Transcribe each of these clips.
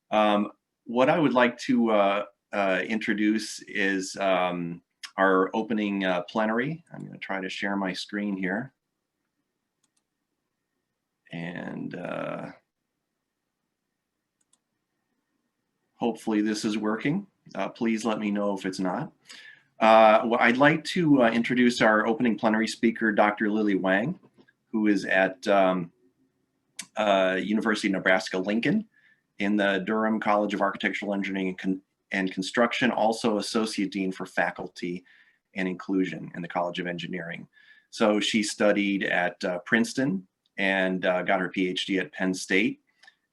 What I would like to introduce is our opening plenary. I'm going to try to share my screen here. And hopefully this is working. Please let me know if it's not. Well, I'd like to introduce our opening plenary speaker, Dr. Lily Wang, who is at University of Nebraska-Lincoln in the Durham College of Architectural Engineering and Construction, also Associate Dean for Faculty and Inclusion in the College of Engineering. So she studied at Princeton and got her PhD at Penn State.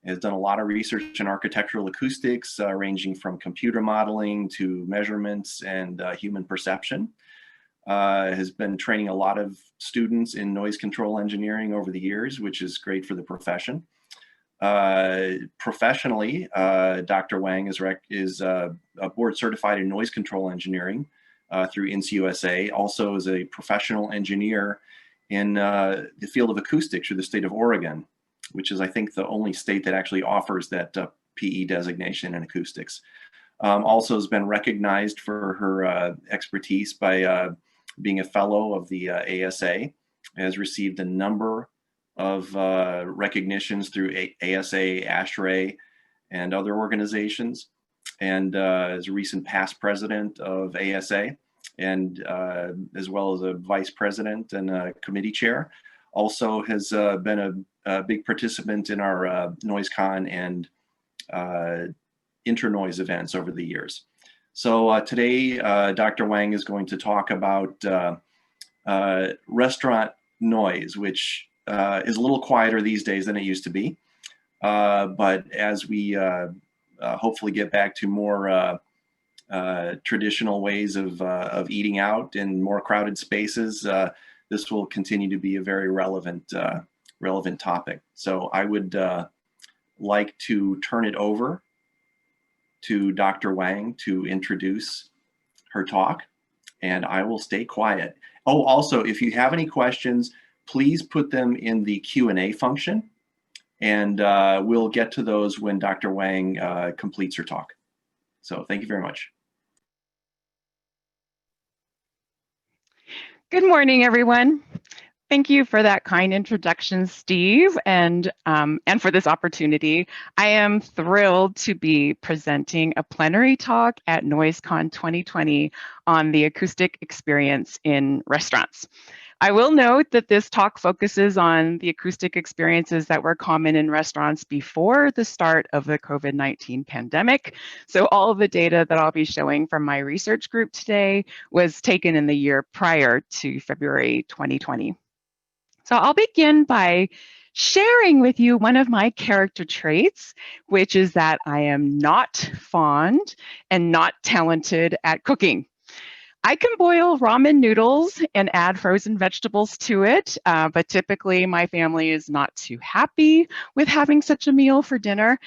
Has done a lot of research in architectural acoustics, ranging from computer modeling to measurements and human perception. Has been training a lot of students in noise control engineering over the years, which is great for the profession. Professionally, Dr. Wang is board certified in noise control engineering through INSUSA, also is a professional engineer in the field of acoustics through the state of Oregon, which is, I think, the only state that actually offers that PE designation in acoustics. Also has been recognized for her expertise by being a fellow of the ASA, has received a number of recognitions through ASA, ASHRAE, and other organizations, and is a recent past president of ASA, and as well as a vice president and a committee chair. Also has been a big participant in our NoiseCon and internoise events over the years. So today, Dr. Wang is going to talk about restaurant noise, which is a little quieter these days than it used to be. But as we hopefully get back to more traditional ways of eating out in more crowded spaces, this will continue to be a very relevant topic. So I would like to turn it over to Dr. Wang to introduce her talk, and I will stay quiet. Oh, also, if you have any questions, please put them in the Q&A function, and we'll get to those when Dr. Wang completes her talk. So thank you very much. Good morning, everyone. Thank you for that kind introduction, Steve, and for this opportunity. I am thrilled to be presenting a plenary talk at NoiseCon 2020 on the acoustic experience in restaurants. I will note that this talk focuses on the acoustic experiences that were common in restaurants before the start of the COVID-19 pandemic. So all of the data that I'll be showing from my research group today was taken in the year prior to February 2020. So I'll begin by sharing with you one of my character traits, which is that I am not fond and not talented at cooking. I can boil ramen noodles and add frozen vegetables to it, but typically my family is not too happy with having such a meal for dinner.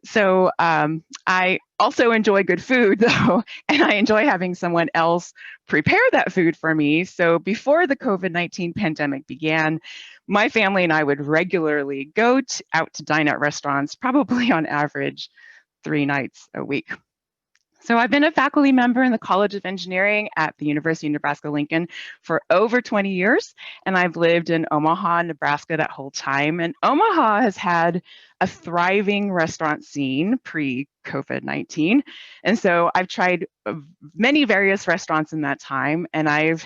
So I also enjoy good food, though, and I enjoy having someone else prepare that food for me. So before the COVID-19 pandemic began, my family and I would regularly go out to dine at restaurants, probably on average 3 nights a week. So I've been a faculty member in the College of Engineering at the University of Nebraska-Lincoln for over 20 years, and I've lived in Omaha, Nebraska that whole time. And Omaha has had a thriving restaurant scene pre-COVID-19. And so I've tried many various restaurants in that time, and I've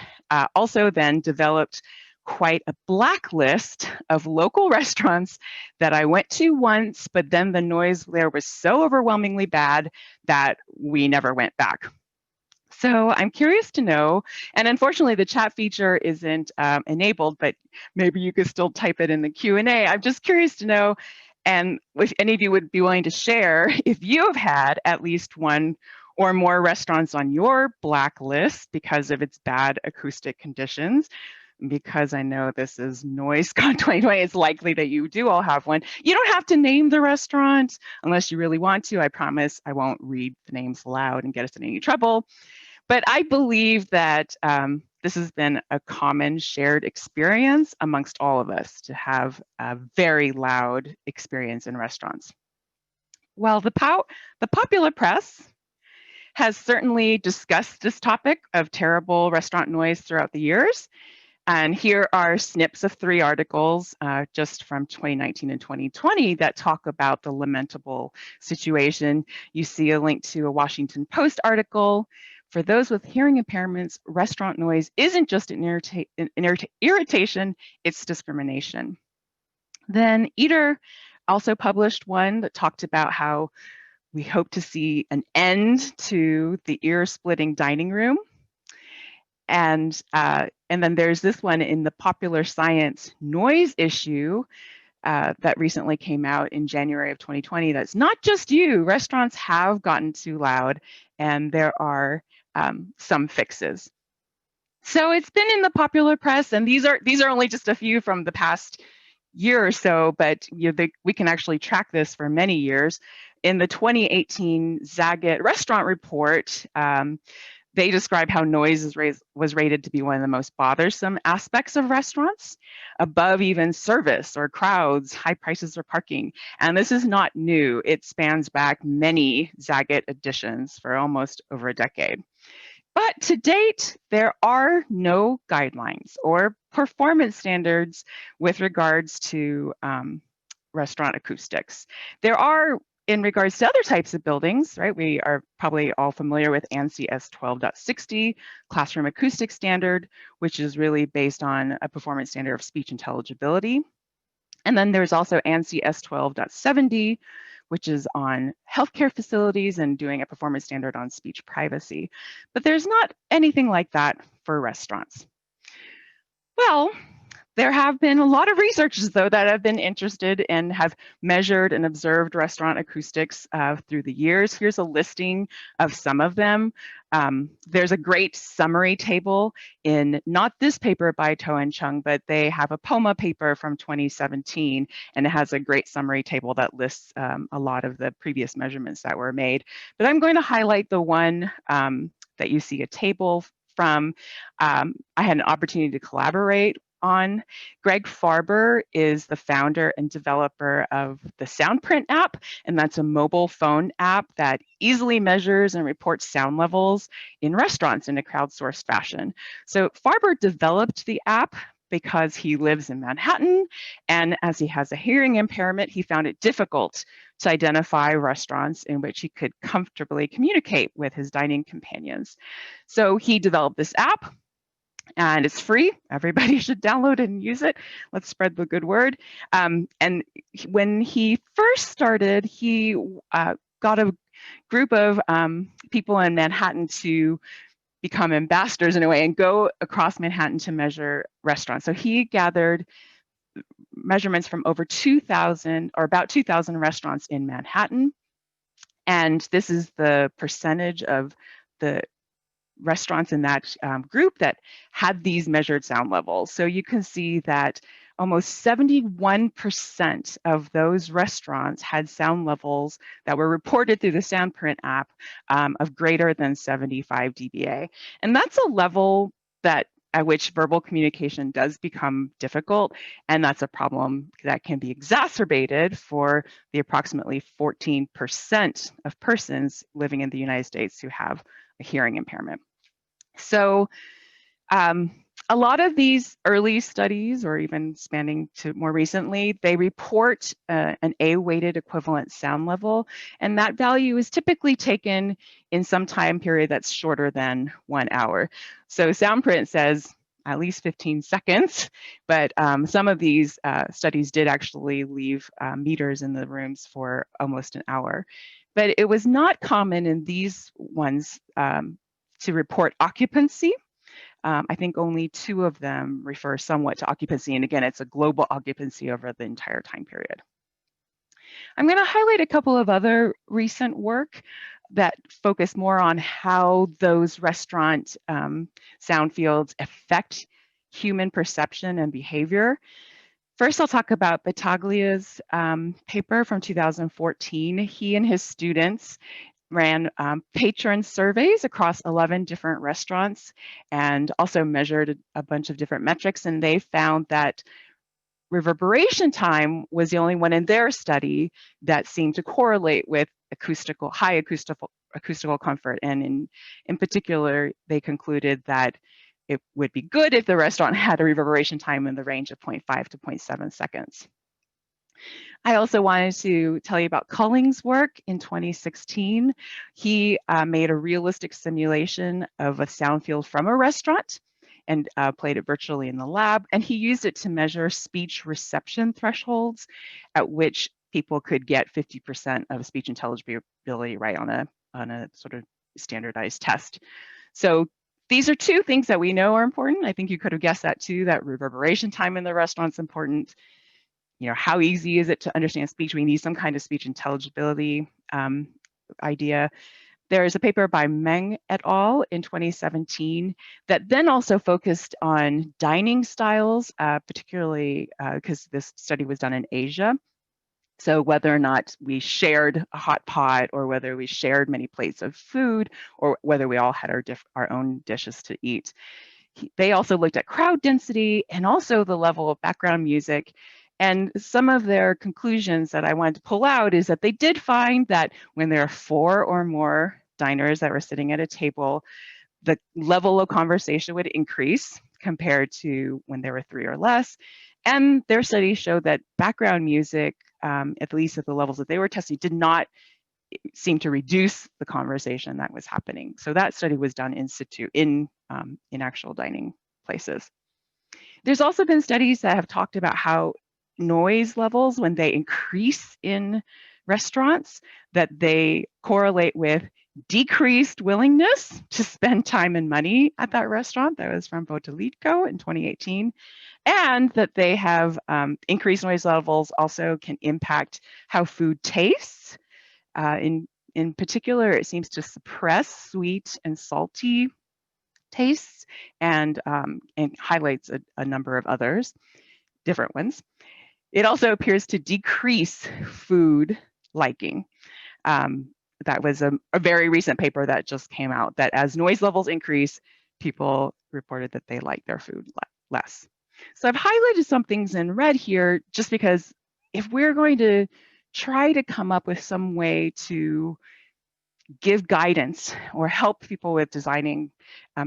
also then developed quite a blacklist of local restaurants that I went to once, but then the noise there was so overwhelmingly bad that we never went back. So I'm curious to know, and unfortunately the chat feature isn't enabled, but maybe you could still type it in the Q&A. I'm just curious to know, and if any of you would be willing to share, if you have had at least one or more restaurants on your blacklist because of its bad acoustic conditions. Because I know this is NoiseCon 2020, it's likely that you do all have one. You don't have to name the restaurant unless you really want to. I promise I won't read the names loud and get us in any trouble. But I believe that this has been a common shared experience amongst all of us to have a very loud experience in restaurants. Well, the popular press has certainly discussed this topic of terrible restaurant noise throughout the years. And here are snips of 3 articles just from 2019 and 2020 that talk about the lamentable situation. You see a link to a Washington Post article. For those with hearing impairments, restaurant noise isn't just an irritation, it's discrimination. Then Eater also published one that talked about how we hope to see an end to the ear-splitting dining room. And then there's this one in the Popular Science noise issue that recently came out in January of 2020. That's not just you. Restaurants have gotten too loud, and there are some fixes. So it's been in the popular press, and these are only just a few from the past year or so, but we can actually track this for many years. In the 2018 Zagat restaurant report, they describe how noise was rated to be one of the most bothersome aspects of restaurants, above even service or crowds, high prices or parking. And this is not new. It spans back many Zagat editions for almost over a decade. But to date, there are no guidelines or performance standards with regards to restaurant acoustics. There are in regards to other types of buildings, right? We are probably all familiar with ANSI S12.60, Classroom Acoustic Standard, which is really based on a performance standard of speech intelligibility. And then there's also ANSI S12.70, which is on healthcare facilities and doing a performance standard on speech privacy. But there's not anything like that for restaurants. Well, there have been a lot of researchers, though, that have been interested and have measured and observed restaurant acoustics through the years. Here's a listing of some of them. There's a great summary table in not this paper by To and Chung, but they have a POMA paper from 2017, and it has a great summary table that lists a lot of the previous measurements that were made. But I'm going to highlight the one that you see a table from. I had an opportunity to collaborate on. Greg Farber is the founder and developer of the Soundprint app, and that's a mobile phone app that easily measures and reports sound levels in restaurants in a crowdsourced fashion. So Farber developed the app because he lives in Manhattan, and as he has a hearing impairment, he found it difficult to identify restaurants in which he could comfortably communicate with his dining companions. So he developed this app, and it's free. Everybody should download it and use it. Let's spread the good word. And when he first started, he got a group of people in Manhattan to become ambassadors in a way and go across Manhattan to measure restaurants. So he gathered measurements from over 2,000 or about 2,000 restaurants in Manhattan. And this is the percentage of the restaurants in that group that had these measured sound levels. So you can see that almost 71% of those restaurants had sound levels that were reported through the Soundprint app of greater than 75 dBA. And that's a level that at which verbal communication does become difficult, and that's a problem that can be exacerbated for the approximately 14% of persons living in the United States who have a hearing impairment. So a lot of these early studies, or even spanning to more recently, they report an A-weighted equivalent sound level, and that value is typically taken in some time period that's shorter than 1 hour. So Soundprint says at least 15 seconds, but some of these studies did actually leave meters in the rooms for almost an hour. But it was not common in these ones to report occupancy. I think only 2 of them refer somewhat to occupancy. And again, it's a global occupancy over the entire time period. I'm going to highlight a couple of other recent work that focus more on how those restaurant sound fields affect human perception and behavior. First, I'll talk about Battaglia's paper from 2014. He and his students ran patron surveys across 11 different restaurants and also measured a bunch of different metrics, and they found that reverberation time was the only one in their study that seemed to correlate with high acoustical comfort. And in particular, they concluded that it would be good if the restaurant had a reverberation time in the range of 0.5 to 0.7 seconds. I also wanted to tell you about Culling's work in 2016. He made a realistic simulation of a sound field from a restaurant and played it virtually in the lab. And he used it to measure speech reception thresholds at which people could get 50% of speech intelligibility right on a sort of standardized test. So these are two things that we know are important. I think you could have guessed that too, that reverberation time in the restaurant's important. You know, how easy is it to understand speech? We need some kind of speech intelligibility idea. There is a paper by Wang et al. In 2017 that then also focused on dining styles, particularly because this study was done in Asia. So whether or not we shared a hot pot, or whether we shared many plates of food, or whether we all had our own dishes to eat. They also looked at crowd density and also the level of background music. And some of their conclusions that I wanted to pull out is that they did find that when there are 4 or more diners that were sitting at a table, the level of conversation would increase compared to when there were 3 or less. And their study showed that background music, at least at the levels that they were testing, did not seem to reduce the conversation that was happening. So that study was done in situ, in actual dining places. There's also been studies that have talked about how noise levels, when they increase in restaurants, that they correlate with decreased willingness to spend time and money at that restaurant. That was from Botolitko in 2018. And that they have increased noise levels also can impact how food tastes. In particular, it seems to suppress sweet and salty tastes, and highlights a number of others, different ones. It also appears to decrease food liking. That was a very recent paper that just came out, that as noise levels increase, people reported that they like their food less. So I've highlighted some things in red here just because if we're going to try to come up with some way to give guidance or help people with designing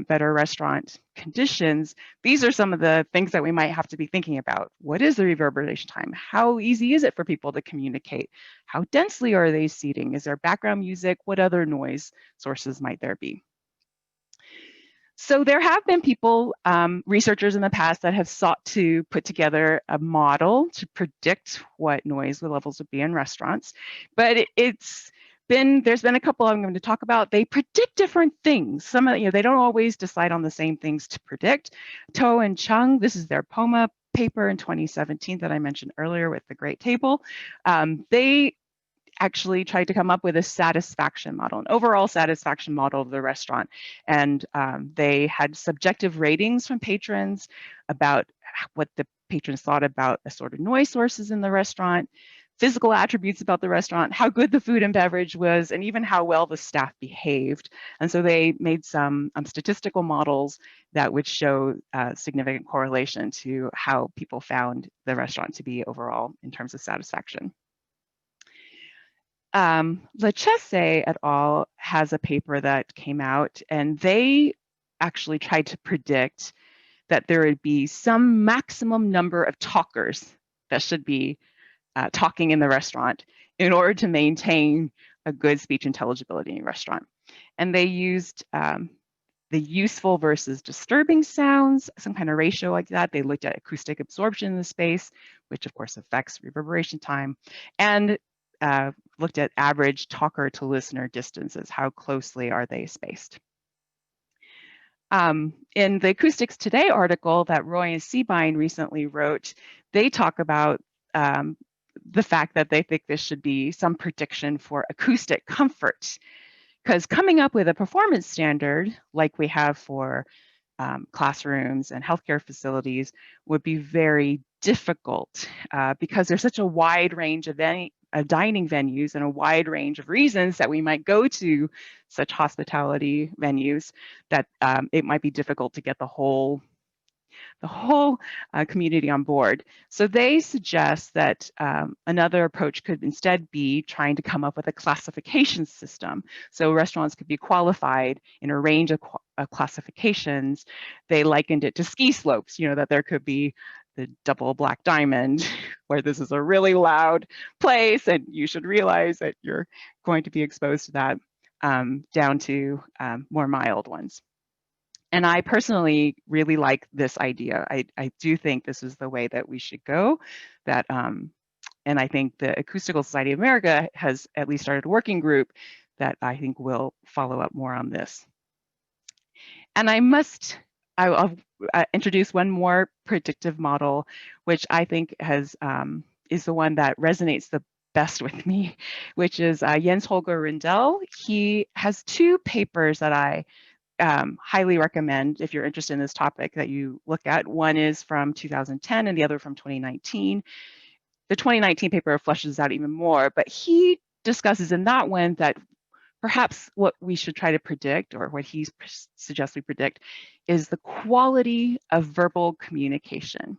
better restaurant conditions, these are some of the things that we might have to be thinking about. What is the reverberation time? How easy is it for people to communicate? How densely are they seating? Is there background music? What other noise sources might there be? So there have been people, researchers in the past, that have sought to put together a model to predict what noise levels would be in restaurants, but there's been a couple I'm going to talk about. They predict different things. They don't always decide on the same things to predict. To and Chung, this is their POMA paper in 2017 that I mentioned earlier with the Great Table. They actually tried to come up with a satisfaction model, an overall satisfaction model of the restaurant. And they had subjective ratings from patrons about what the patrons thought about assorted noise sources in the restaurant, physical attributes about the restaurant, how good the food and beverage was, and even how well the staff behaved. And so they made some statistical models that would show significant correlation to how people found the restaurant to be overall in terms of satisfaction. Lechese et al. Has a paper that came out, and they actually tried to predict that there would be some maximum number of talkers that should be talking in the restaurant in order to maintain a good speech intelligibility in a restaurant. And they used the useful versus disturbing sounds, some kind of ratio like that. They looked at acoustic absorption in the space, which of course affects reverberation time, and looked at average talker to listener distances. How closely are they spaced? In the Acoustics Today article that Roy and Seabine recently wrote, they talk about the fact that they think this should be some prediction for acoustic comfort, because coming up with a performance standard like we have for classrooms and healthcare facilities would be very difficult because there's such a wide range of dining venues and a wide range of reasons that we might go to such hospitality venues that it might be difficult to get the whole the whole community on board. So they suggest that another approach could instead be trying to come up with a classification system. So restaurants could be qualified in a range of classifications. They likened it to ski slopes, that there could be the double black diamond, where this is a really loud place and you should realize that you're going to be exposed to that, down to more mild ones. And I personally really like this idea. I do think this is the way that we should go. That and I think the Acoustical Society of America has at least started a working group that I think will follow up more on this. And I'll introduce one more predictive model, which I think is the one that resonates the best with me, which is Jens Holger Rindell. He has two papers that I highly recommend if you're interested in this topic that you look at. One is from 2010 and the other from 2019. The 2019 paper fleshes out even more, but he discusses in that one that perhaps what we should try to predict, or what he suggests we predict, is the quality of verbal communication.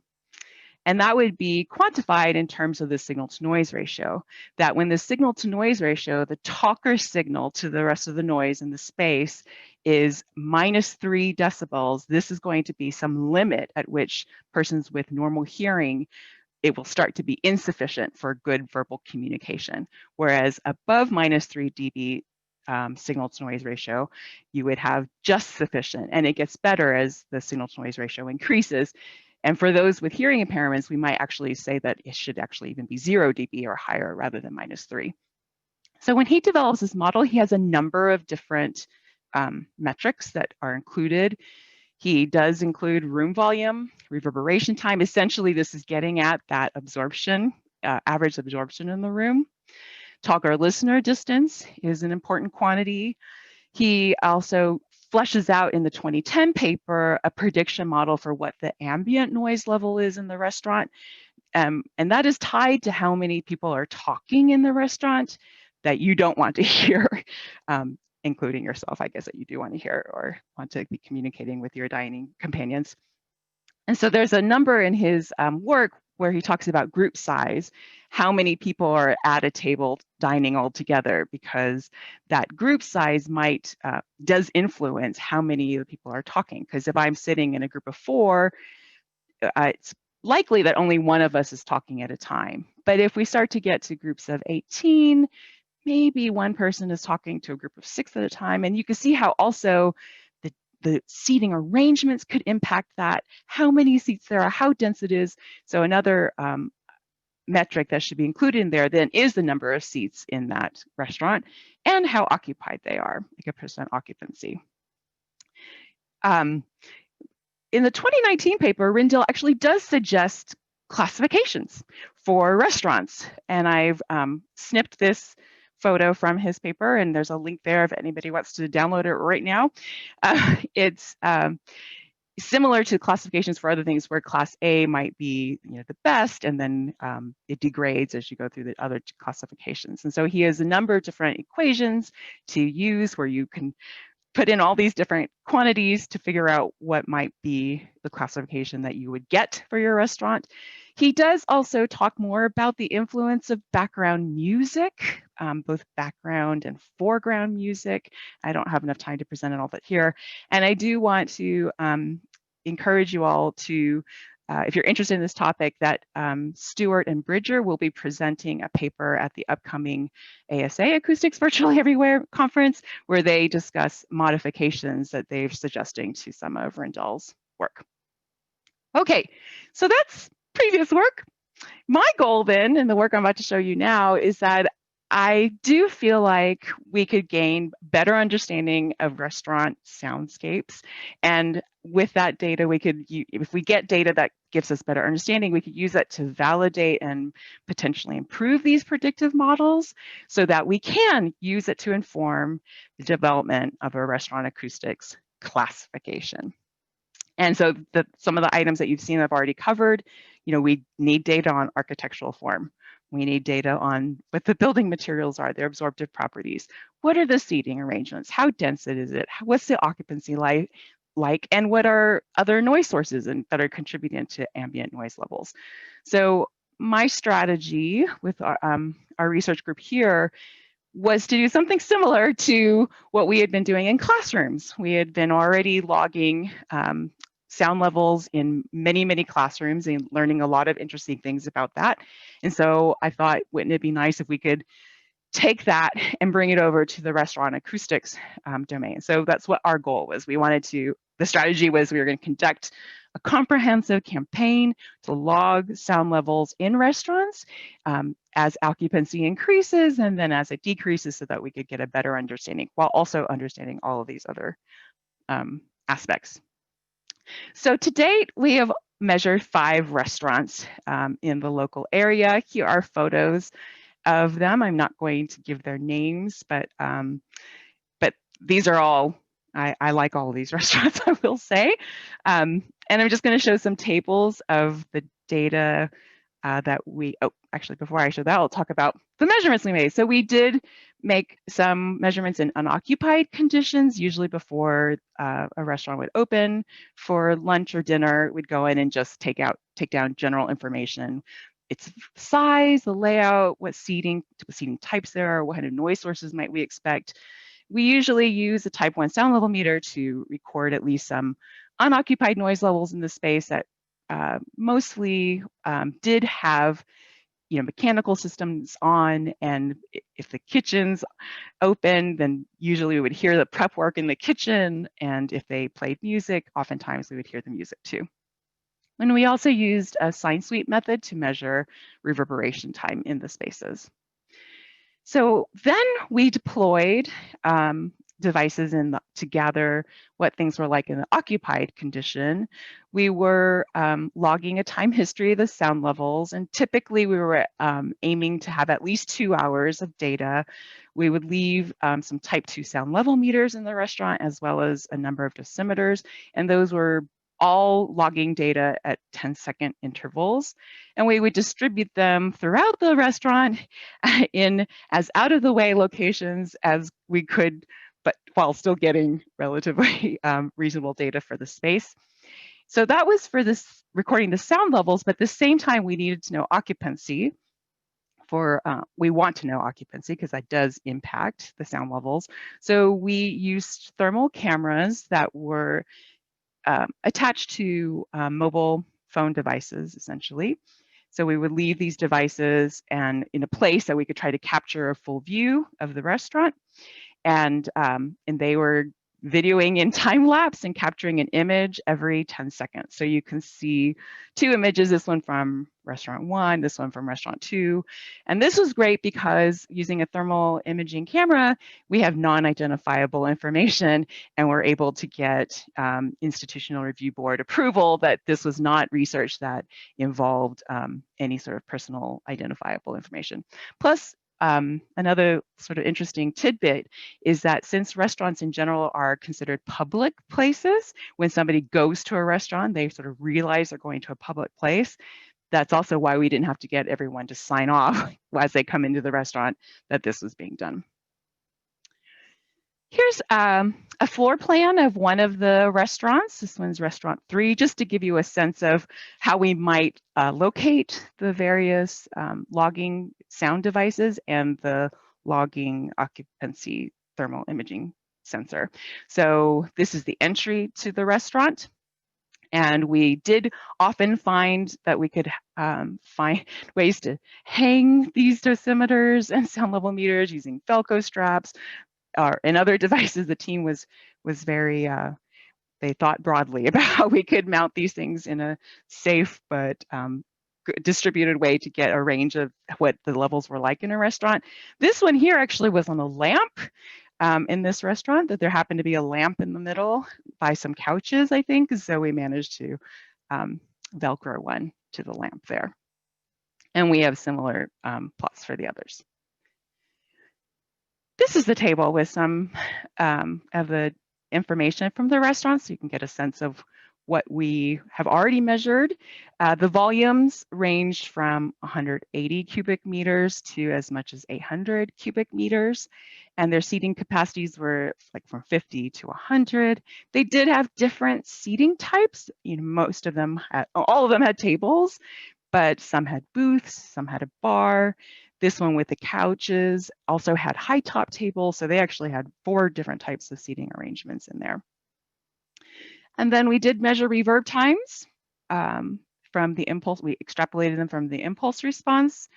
And that would be quantified in terms of the signal to noise ratio, that when the signal to noise ratio, the talker signal to the rest of the noise in the space, is -3 decibels, this is going to be some limit at which persons with normal hearing, it will start to be insufficient for good verbal communication. Whereas above -3 dB signal to noise ratio, you would have just sufficient, and it gets better as the signal to noise ratio increases. And for those with hearing impairments, we might actually say that it should actually even be 0 dB or higher rather than -3. So when he develops this model, he has a number of different metrics that are included. He does include room volume, reverberation time. Essentially, this is getting at that absorption, average absorption in the room. Talker listener distance is an important quantity. He also fleshes out in the 2010 paper a prediction model for what the ambient noise level is in the restaurant. And that is tied to how many people are talking in the restaurant that you don't want to hear, including yourself, I guess, that you do want to hear or want to be communicating with your dining companions. And so there's a number in his work where he talks about group size, how many people are at a table dining all together, because that group size does influence how many of the people are talking. Because if I'm sitting in a group of 4, it's likely that only one of us is talking at a time. But if we start to get to groups of 18, maybe one person is talking to a group of 6 at a time. And you can see how also the seating arrangements could impact that, how many seats there are, how dense it is. So another metric that should be included in there then is the number of seats in that restaurant and how occupied they are, like a percent occupancy. In the 2019 paper, Rindell actually does suggest classifications for restaurants. And I've snipped this photo from his paper, and there's a link there if anybody wants to download it right now. It's similar to classifications for other things, where class A might be the best, and then it degrades as you go through the other classifications. And so he has a number of different equations to use where you can put in all these different quantities to figure out what might be the classification that you would get for your restaurant. He does also talk more about the influence of background music, both background and foreground music. I don't have enough time to present it all that here. And I do want to encourage you all to, if you're interested in this topic, that Stewart and Bridger will be presenting a paper at the upcoming ASA Acoustics Virtually Everywhere conference, where they discuss modifications that they're suggesting to some of Rindell's work. Okay, so that's previous work. My goal then, and the work I'm about to show you now, is that I do feel like we could gain better understanding of restaurant soundscapes. And with that data, we could, if we get data that gives us better understanding, we could use that to validate and potentially improve these predictive models so that we can use it to inform the development of a restaurant acoustics classification. And so some of the items that you've seen I've already covered, we need data on architectural form. We need data on what the building materials are, their absorptive properties. What are the seating arrangements? How dense is it? What's the occupancy like, and what are other noise sources and that are contributing to ambient noise levels. So my strategy with our research group here was to do something similar to what we had been doing in classrooms. We had been already logging sound levels in many, many classrooms and learning a lot of interesting things about that. And so I thought, wouldn't it be nice if we could take that and bring it over to the restaurant acoustics domain. So that's what our goal was. The strategy was we were going to conduct a comprehensive campaign to log sound levels in restaurants as occupancy increases and then as it decreases so that we could get a better understanding while also understanding all of these other aspects. So to date, we have measured 5 restaurants in the local area. Here are photos of them. I'm not going to give their names, but these are all, I like all of these restaurants, I will say. And I'm just going to show some tables of the data that actually, before I show that, I'll talk about the measurements we made. So we did make some measurements in unoccupied conditions, usually before a restaurant would open. For lunch or dinner, we'd go in and just take down general information. Its size, the layout, what seating types there are, what kind of noise sources might we expect. We usually use a type 1 sound level meter to record at least some unoccupied noise levels in the space that mostly did have mechanical systems on, and if the kitchen's open, then usually we would hear the prep work in the kitchen, and if they played music, oftentimes we would hear the music too. And we also used a sine sweep method to measure reverberation time in the spaces. So then we deployed devices to gather what things were like in the occupied condition. We were logging a time history of the sound levels, and typically we were aiming to have at least 2 hours of data. We would leave some type 2 sound level meters in the restaurant, as well as a number of dosimeters, and those were all logging data at 10-second intervals. And we would distribute them throughout the restaurant in as out-of-the-way locations as we could, but while still getting relatively reasonable data for the space. So that was for this recording the sound levels, but at the same time, we needed to know occupancy. We want to know occupancy because that does impact the sound levels. So we used thermal cameras that were attached to mobile phone devices, essentially. So we would leave these devices and in a place that we could try to capture a full view of the restaurant. And they were videoing in time lapse and capturing an image every 10 seconds. So you can see 2 images, this one from restaurant 1, this one from restaurant 2. And this was great because using a thermal imaging camera, we have non-identifiable information, and we're able to get institutional review board approval that this was not research that involved any sort of personal identifiable information. Plus, another sort of interesting tidbit is that since restaurants in general are considered public places, when somebody goes to a restaurant, they sort of realize they're going to a public place. That's also why we didn't have to get everyone to sign off as they come into the restaurant that this was being done. Here's a floor plan of one of the restaurants. This one's restaurant 3, just to give you a sense of how we might locate the various logging sound devices and the logging occupancy thermal imaging sensor. So this is the entry to the restaurant. And we did often find that we could find ways to hang these dosimeters and sound level meters using Velcro straps. In other devices, the team was very, they thought broadly about how we could mount these things in a safe but distributed way to get a range of what the levels were like in a restaurant. This one here actually was on a lamp in this restaurant, that there happened to be a lamp in the middle by some couches, I think, so we managed to Velcro one to the lamp there. And we have similar plots for the others. This is the table with some of the information from the restaurant, so you can get a sense of what we have already measured. The volumes ranged from 180 cubic meters to as much as 800 cubic meters, and their seating capacities were like from 50 to 100. They did have different seating types. Most of them had, all of them had tables, but some had booths, some had a bar. This one with the couches also had high top tables, so they actually had 4 different types of seating arrangements in there. And then we did measure reverb times from the impulse. We extrapolated them from the impulse response,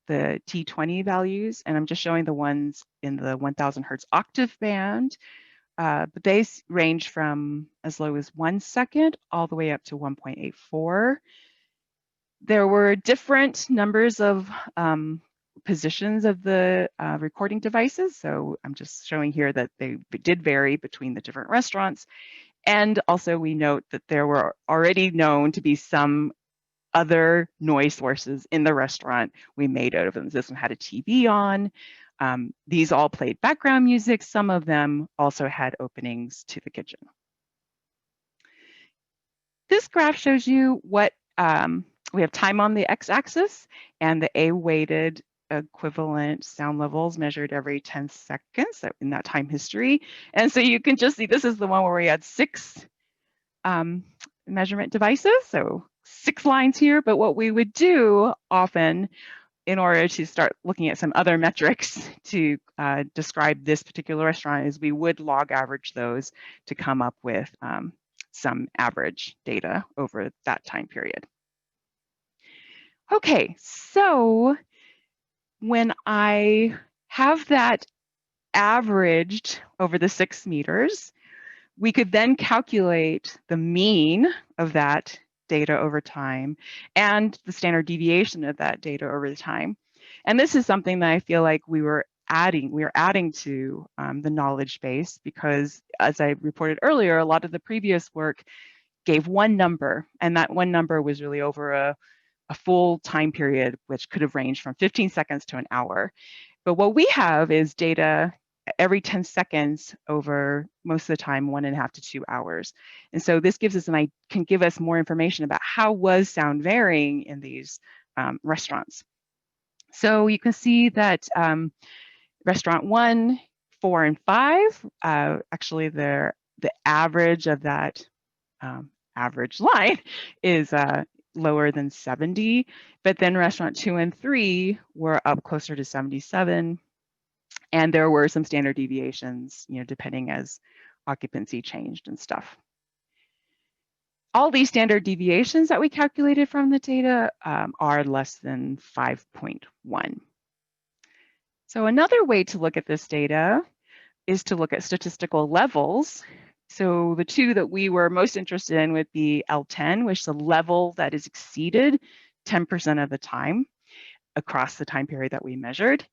the T20 values, and I'm just showing the ones in the 1000 hertz octave band. But they range from as low as 1 second all the way up to 1.84. There were different numbers of positions of the recording devices. So I'm just showing here that they did vary between the different restaurants. And also we note that there were already known to be some other noise sources in the restaurant we made out of them. This one had a TV on. These all played background music. Some of them also had openings to the kitchen. This graph shows you what we have time on the x-axis and the A-weighted equivalent sound levels measured every 10 seconds in that time history. And so you can just see this is the one where we had 6 measurement devices, so 6 lines here. But what we would do often in order to start looking at some other metrics to describe this particular restaurant is we would log average those to come up with some average data over that time period. Okay, so when I have that averaged over the 6 meters, we could then calculate the mean of that data over time and the standard deviation of that data over the time. And this is something that I feel like we are adding to the knowledge base, because as I reported earlier, a lot of the previous work gave one number, and that one number was really over a full time period, which could have ranged from 15 seconds to an hour. But what we have is data every 10 seconds over most of the time 1.5 to 2 hours. And so this gives us can give us more information about how was sound varying in these restaurants. So you can see that restaurant 1, 4, and 5, actually the average of that average line is lower than 70, but then restaurant 2 and 3 were up closer to 77, and there were some standard deviations, depending as occupancy changed and stuff. All these standard deviations that we calculated from the data are less than 5.1. So another way to look at this data is to look at statistical levels. So the 2 that we were most interested in would be L10, which is a level that is exceeded 10% of the time across the time period that we measured,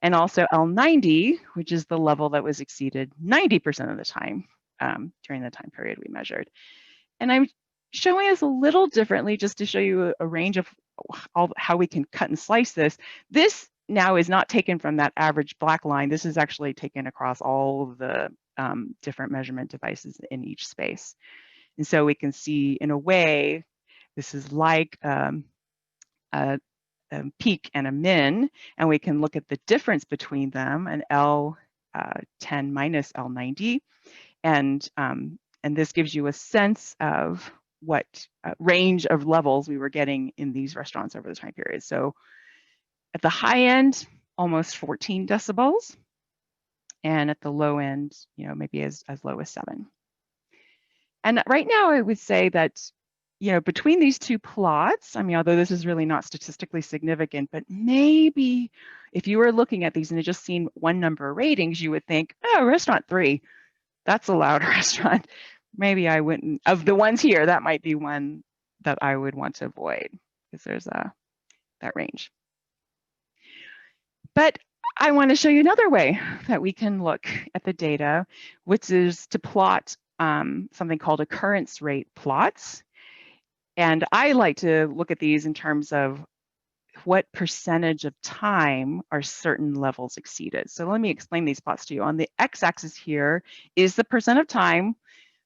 and also L90, which is the level that was exceeded 90% of the time during the time period we measured. And I'm showing this a little differently just to show you a range of how we can cut and slice this. This now is not taken from that average black line. This is actually taken across all of the different measurement devices in each space. And so we can see, in a way, this is like a peak and a min, and we can look at the difference between them, an L10 minus L90, and this gives you a sense of what range of levels we were getting in these restaurants over the time period. So at the high end, almost 14 decibels, and at the low end, maybe as low as 7. And right now, I would say that, between these 2 plots, although this is really not statistically significant, but maybe if you were looking at these and had just seen one number of ratings, you would think, oh, restaurant 3, that's a loud restaurant. Maybe I wouldn't, of the ones here, that might be one that I would want to avoid, because there's that range. But I want to show you another way that we can look at the data, which is to plot something called occurrence rate plots. And I like to look at these in terms of what percentage of time are certain levels exceeded. So let me explain these plots to you. On the x-axis here is the percent of time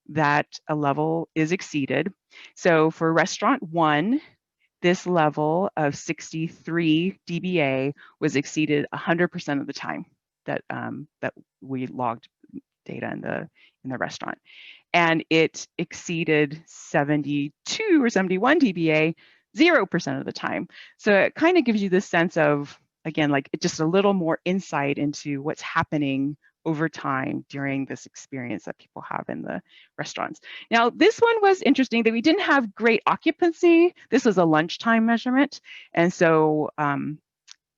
that a level is exceeded. So for restaurant 1, this level of 63 dBA was exceeded 100% of the time that that we logged data in the restaurant, and it exceeded 72 or 71 dBA 0% of the time. So it kind of gives you this sense of, again, like just a little more insight into what's happening over time during this experience that people have in the restaurants. Now, this one was interesting that we didn't have great occupancy. This was a lunchtime measurement. And so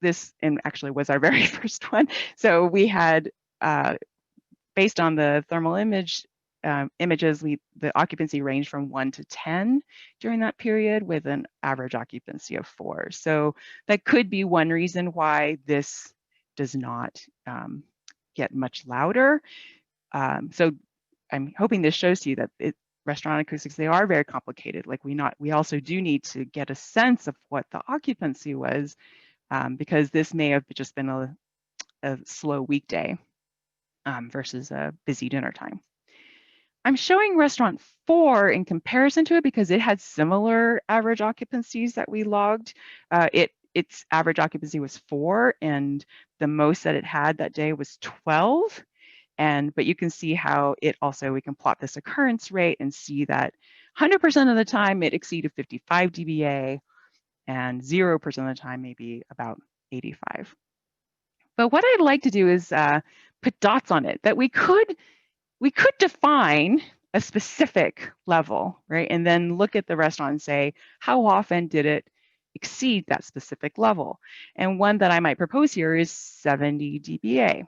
this and actually was our very first one. So we had, based on the thermal images, the occupancy ranged from 1 to 10 during that period with an average occupancy of 4. So that could be one reason why this does not get much louder. So I'm hoping this shows to you that restaurant acoustics, they are very complicated. Like we also do need to get a sense of what the occupancy was, because this may have just been a slow weekday versus a busy dinner time. I'm showing restaurant 4 in comparison to it because it had similar average occupancies that we logged. Its average occupancy was 4, and the most that it had that day was 12. But you can see how it also, we can plot this occurrence rate and see that 100% of the time it exceeded 55 dBA, and 0% of the time maybe about 85. But what I'd like to do is put dots on it, that we could define a specific level, right? And then look at the restaurant and say, how often did it exceed that specific level? And one that I might propose here is 70 dBA.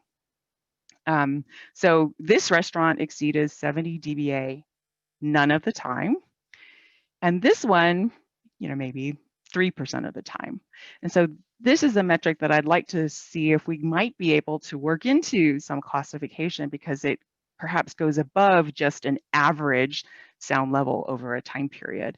So this restaurant exceeded 70 dBA none of the time. And this one, maybe 3% of the time. And so this is a metric that I'd like to see if we might be able to work into some classification, because it perhaps goes above just an average sound level over a time period.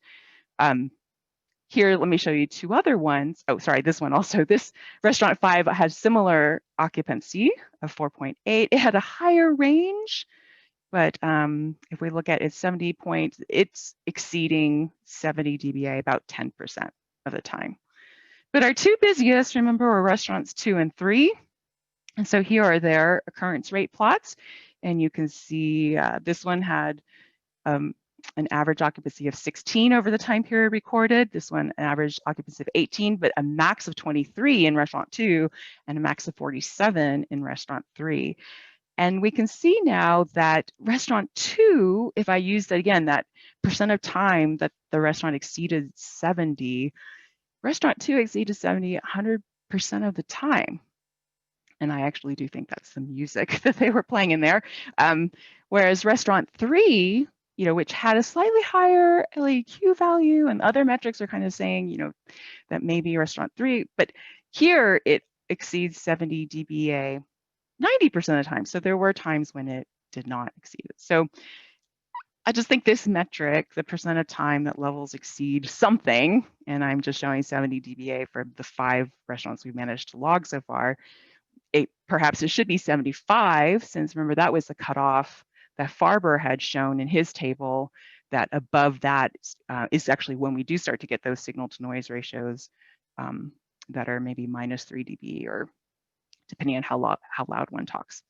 Here, let me show you 2 other ones. Oh, sorry, this one also. This restaurant 5 has similar occupancy of 4.8. It had a higher range, but if we look at its 70 points, it's exceeding 70 dBA about 10% of the time. But our 2 busiest, remember, were restaurants 2 and 3. And so here are their occurrence rate plots. And you can see this one had an average occupancy of 16 over the time period recorded. This one, an average occupancy of 18, but a max of 23 in restaurant 2 and a max of 47 in restaurant 3. And we can see now that restaurant 2, if I used, again, that percent of time that the restaurant exceeded 70, restaurant 2 exceeded 70 100% of the time. And I actually do think that's the music that they were playing in there. Whereas restaurant 3, which had a slightly higher LEQ value, and other metrics are kind of saying, that maybe restaurant 3, but here it exceeds 70 dBA 90% of the time. So there were times when it did not exceed it. So I just think this metric, the percent of time that levels exceed something, and I'm just showing 70 dBA for the 5 restaurants we've managed to log so far, perhaps it should be 75, since remember that was the cutoff that Farber had shown in his table, that above that is actually when we do start to get those signal to noise ratios that are maybe minus 3 dB, or depending on how loud one talks.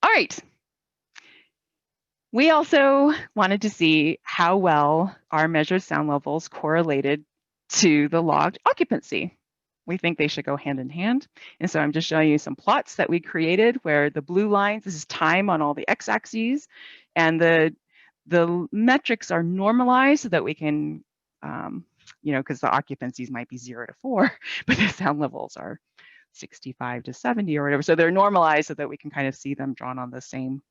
All right. We also wanted to see how well our measured sound levels correlated to the logged occupancy. We think they should go hand in hand. And so I'm just showing you some plots that we created where the blue lines, this is time on all the x-axes, and the metrics are normalized so that we can, because the occupancies might be 0 to 4, but the sound levels are 65 to 70 or whatever. So they're normalized so that we can kind of see them drawn on the same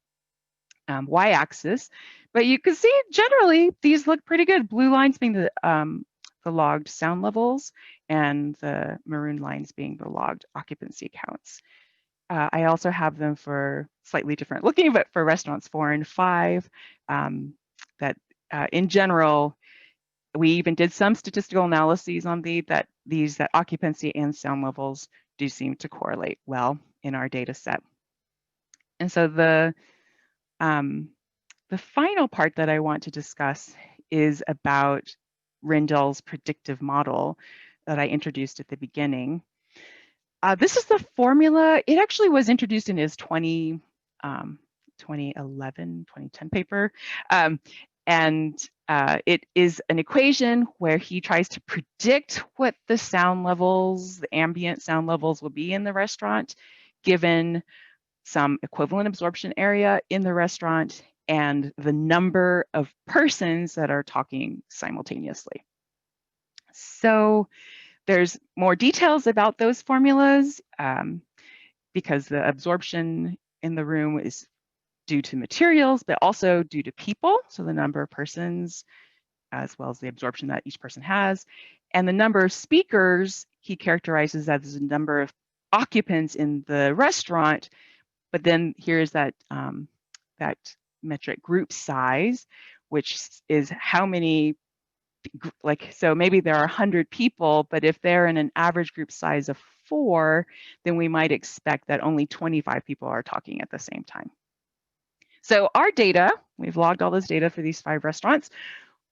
y-axis. But you can see generally these look pretty good. Blue lines being the logged sound levels, and the maroon lines being the logged occupancy counts. I also have them for slightly different looking, but for restaurants 4 and 5, that in general, we even did some statistical analyses on that occupancy and sound levels do seem to correlate well in our data set. And so the the final part that I want to discuss is about Rendell's predictive model that I introduced at the beginning. This is the formula. It actually was introduced in his 2011, 2010 paper. And it is an equation where he tries to predict what the sound levels, the ambient sound levels will be in the restaurant, given some equivalent absorption area in the restaurant and the number of persons that are talking simultaneously. So there's more details about those formulas because the absorption in the room is due to materials, but also due to people. So the number of persons, as well as the absorption that each person has. And the number of speakers, he characterizes as the number of occupants in the restaurant. But then here's that, that metric group size, which is how many, like, so maybe there are 100 people, but if they're in an average group size of 4, then we might expect that only 25 people are talking at the same time. So our data, we've logged all this data for these 5 restaurants.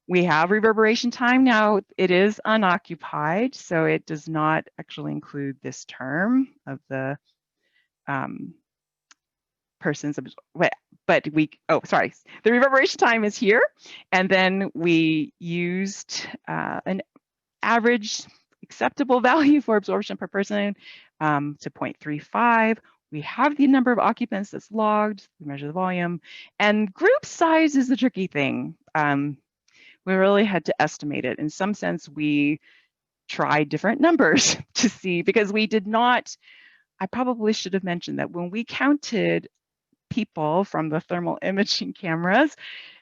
We have reverberation time. Now it is unoccupied, so it does not actually include this term of the persons, but we, oh, sorry, the reverberation time is here. And then we used an average acceptable value for absorption per person to 0.35. We have the number of occupants that's logged, we measure the volume, and group size is the tricky thing. We really had to estimate it. In some sense, we tried different numbers to see, because we did not, I probably should have mentioned that when we counted people from the thermal imaging cameras,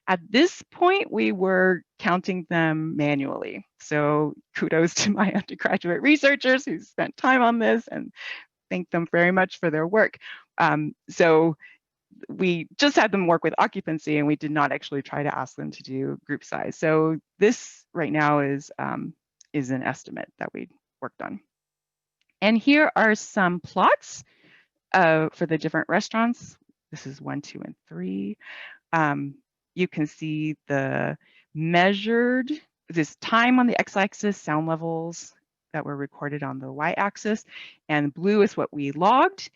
at this point, we were counting them manually. So kudos to my undergraduate researchers who spent time on this, and thank them very much for their work. So we just had them work with occupancy, and we did not actually try to ask them to do group size. So this right now is an estimate that we worked on. And here are some plots for the different restaurants. This is 1, 2, and 3. You can see the measured, this time on the x-axis, sound levels that were recorded on the y-axis, and blue is what we logged,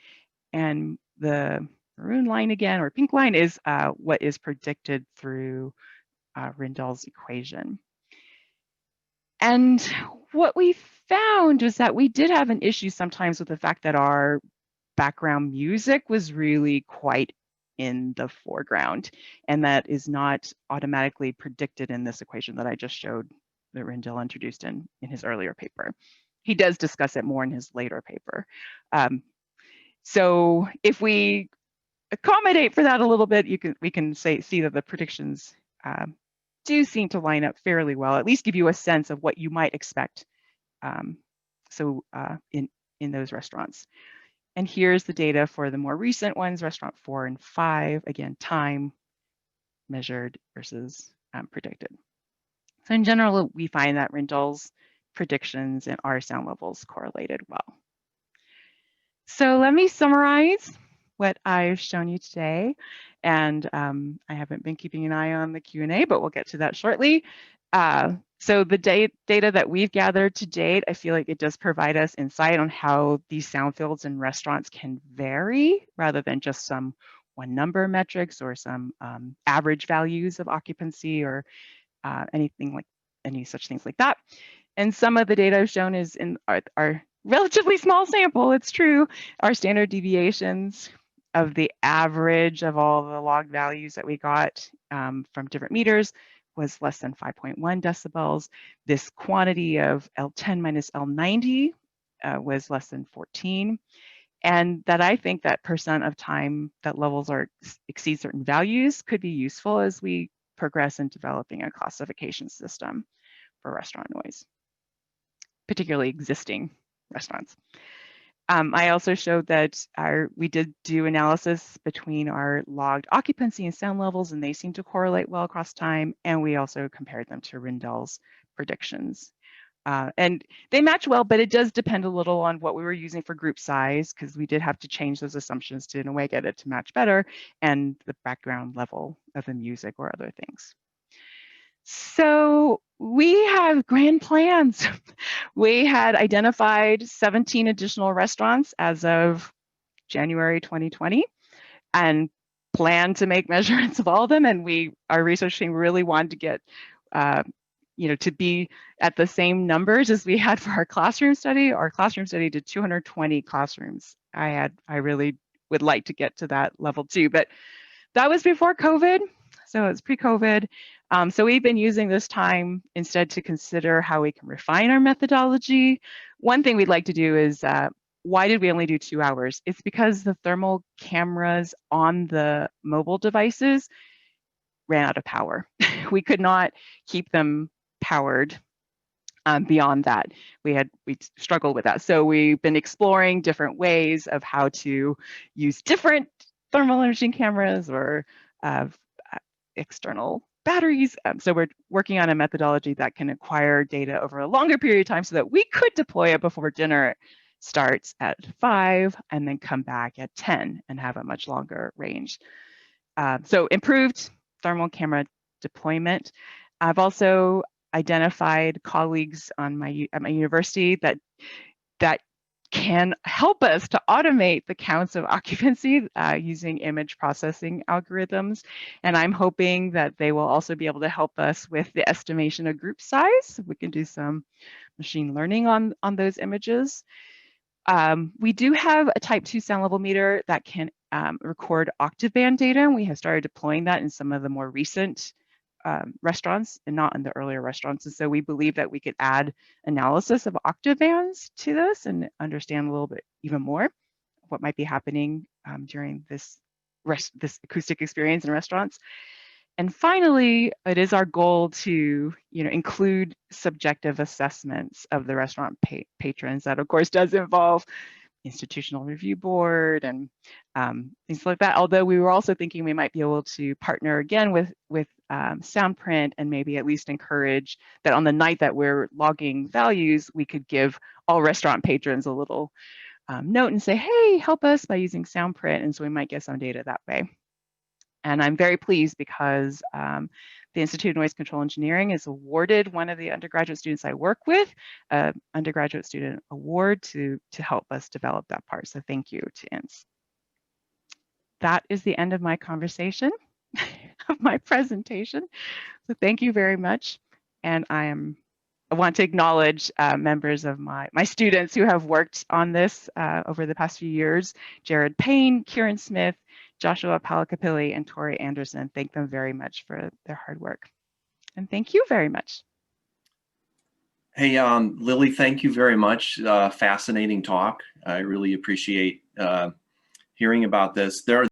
and the maroon line again, or pink line, is what is predicted through Rendell's equation. And what we found was that we did have an issue sometimes with the fact that our background music was really quite in the foreground, and that is not automatically predicted in this equation that I just showed that Rendell introduced in his earlier paper. He does discuss it more in his later paper. So if we accommodate for that a little bit, we can see that the predictions do seem to line up fairly well, at least give you a sense of what you might expect in those restaurants. And here's the data for the more recent ones, restaurant 4 and 5, again, time measured versus predicted. So in general, we find that Rendell's predictions and our sound levels correlated well. So let me summarize what I've shown you today. And I haven't been keeping an eye on the Q&A, but we'll get to that shortly. So the data that we've gathered to date, I feel like it does provide us insight on how these sound fields in restaurants can vary, rather than just some one number metrics or some average values of occupancy or anything like any such things like that. And some of the data I've shown is in our relatively small sample, it's true, our standard deviations of the average of all the log values that we got from different meters was less than 5.1 decibels. This quantity of L10 minus L90 was less than 14. And that I think that percent of time that levels exceed certain values could be useful as we progress in developing a classification system for restaurant noise, particularly existing restaurants. I also showed that we did do analysis between our logged occupancy and sound levels, and they seem to correlate well across time. And we also compared them to Rendell's predictions. And they match well, but it does depend a little on what we were using for group size, because we did have to change those assumptions to, in a way, get it to match better, and the background level of the music or other things. So we have grand plans. We had identified 17 additional restaurants as of January 2020 and planned to make measurements of all of them. And our research team really wanted to get to be at the same numbers as we had for our classroom study. Our classroom study did 220 classrooms. I really would like to get to that level too, but that was before COVID, so it's pre-COVID. So we've been using this time instead to consider how we can refine our methodology. One thing we'd like to do is, why did we only do 2 hours? It's because the thermal cameras on the mobile devices ran out of power. We could not keep them powered beyond that. We struggled with that. So we've been exploring different ways of how to use different thermal imaging cameras or external batteries. So we're working on a methodology that can acquire data over a longer period of time so that we could deploy it before dinner starts at 5 and then come back at 10 and have a much longer range. So improved thermal camera deployment. I've also identified colleagues at my university that can help us to automate the counts of occupancy using image processing algorithms. And I'm hoping that they will also be able to help us with the estimation of group size. We can do some machine learning on those images. We do have a type 2 sound level meter that can record octave band data. And we have started deploying that in some of the more recent restaurants and not in the earlier restaurants. And so we believe that we could add analysis of octave bands to this and understand a little bit even more what might be happening during this acoustic experience in restaurants. And finally, it is our goal to include subjective assessments of the restaurant patrons. That, of course, does involve institutional review board and things like that. Although we were also thinking we might be able to partner again with Soundprint and maybe at least encourage that on the night that we're logging values, we could give all restaurant patrons a little note and say, hey, help us by using Soundprint. And so we might get some data that way. And I'm very pleased because the Institute of Noise Control Engineering has awarded one of the undergraduate students I work with an undergraduate student award to help us develop that part. So thank you to INS. That is the end of my conversation, of my presentation. So thank you very much. And I want to acknowledge members of my students who have worked on this over the past few years: Jared Payne, Kieran Smith, Joshua Palakapilli, and Tori Anderson. Thank them very much for their hard work. And thank you very much. Hey, Lily, thank you very much. Fascinating talk. I really appreciate hearing about this.